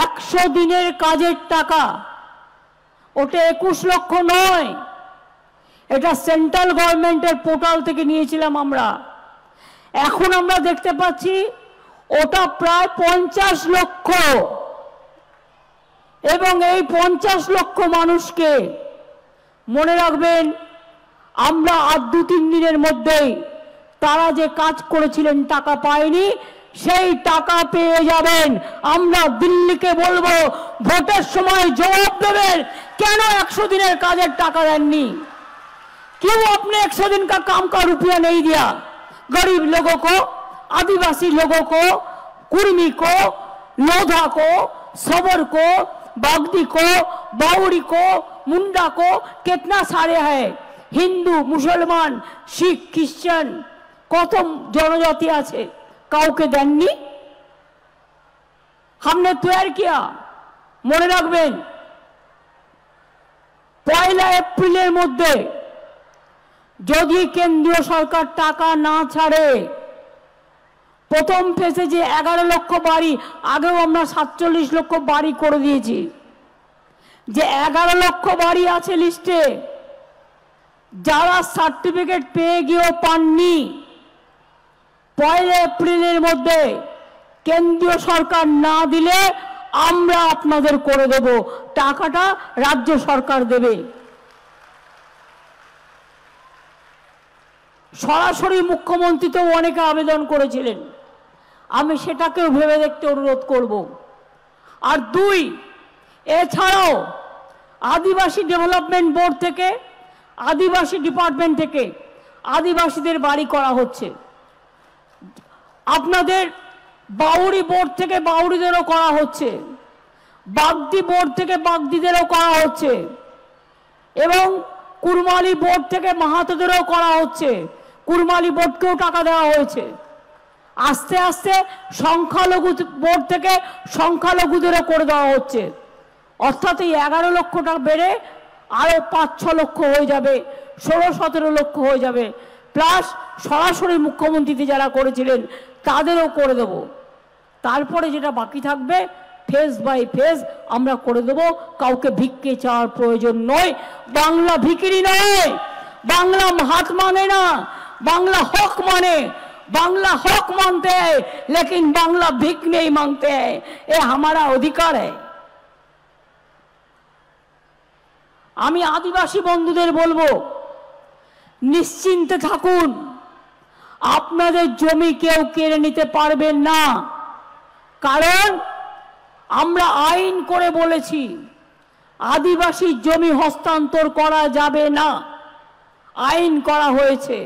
100 দিনের কাজের টাকা, ওটা 21 লক্ষ নয়, এটা সেন্ট্রাল গভর্নমেন্টের পোর্টাল থেকে নিয়েছিলাম আমরা। এখন আমরা দেখতে পাচ্ছি ওটা প্রায় 50 লক্ষ, এবং এই 50 লক্ষ মানুষকে মনে রাখবেন, আমরা আর 2-3 দিনের মধ্যেই তারা যে কাজ করেছিলেন টাকা পায়নি, সেই টাকা পেয়ে যাবেন। আমরা দিল্লিকে বলবো ভোটের সময় জবাব देवें কেন 100 দিনের কাজের টাকা দেননি, क्यों आपने 100 दिन का काम का रुपया नहीं दिया गरीब लोगों को, आदिवासी लोगों को, कुर्मी को, लोधा को, सबर को, बागदी को, बावड़ी को, मुंडा को, कितना सारे हैं, हिंदू मुसलमान शिख क्रिश्चियन कत जनजाति आछे, काउके देननी। हमने तैयार किया। मने राखबेन 1 एप्रिलेर मध्य যদি কেন্দ্রীয় সরকার টাকা না ছাড়ে, প্রথম ফেজে যে 11 লক্ষ বাড়ি, আগেও আমরা 47 লক্ষ বাড়ি করে দিয়েছি, যে 11 লক্ষ বাড়ি আছে লিস্টে, যারা সার্টিফিকেট পেয়ে গিয়েও পাননি, 1 এপ্রিলের মধ্যে কেন্দ্রীয় সরকার না দিলে আমরা আপনাদের করে দেব, টাকাটা রাজ্য সরকার দেবে। সরাসরি মুখ্যমন্ত্রী তো অনেকে আবেদন করেছিলেন, আমি সেটাকেও ভেবে দেখতে অনুরোধ করব। আর 2, এছাড়াও আদিবাসী ডেভেলপমেন্ট বোর্ড থেকে, আদিবাসী ডিপার্টমেন্ট থেকে আদিবাসীদের বাড়ি করা হচ্ছে, আপনাদের বাউরি বোর্ড থেকে বাউরিদেরও করা হচ্ছে, বাগদি বোর্ড থেকে বাগদিদেরও করা হচ্ছে, এবং কুরমালি বোর্ড থেকে মাহাতোদেরও করা হচ্ছে, কুরমালি বোর্ডকেও টাকা দেওয়া হয়েছে। আস্তে আস্তে সংখ্যালঘু বোর্ড থেকে সংখ্যালঘুদেরও করে দেওয়া হচ্ছে। অর্থাৎ এই 11 লক্ষ টাকা বেড়ে আরো 5-6 লক্ষ হয়ে যাবে, 16-17 লক্ষ হয়ে যাবে, প্লাস সরাসরি মুখ্যমন্ত্রীতে যারা করেছিলেন তাদেরও করে দেব। তারপরে যেটা বাকি থাকবে ফেজ বাই ফেজ আমরা করে দেব। কাউকে ভিক্ষে চাওয়ার প্রয়োজন নয়। বাংলা ভিখিরি নয়, बांग्ला हाथ मांगे ना, बांग्ला हक माने, बांग्ला हक मांगते हैं, लेकिन बांग्ला भीख नहीं मांगते हैं। ये हमारा अधिकार है। आमी आदिवासी बंधुदेर बोलबो निश्चिंते थाकुन, आपनादेर जमी केउ केड़े निते पारबेन ना, कारण आमरा आईन करे बोलेछि आदिवासी जमी हस्तान्तर करा जाबे ना, आईन करा हयेछे।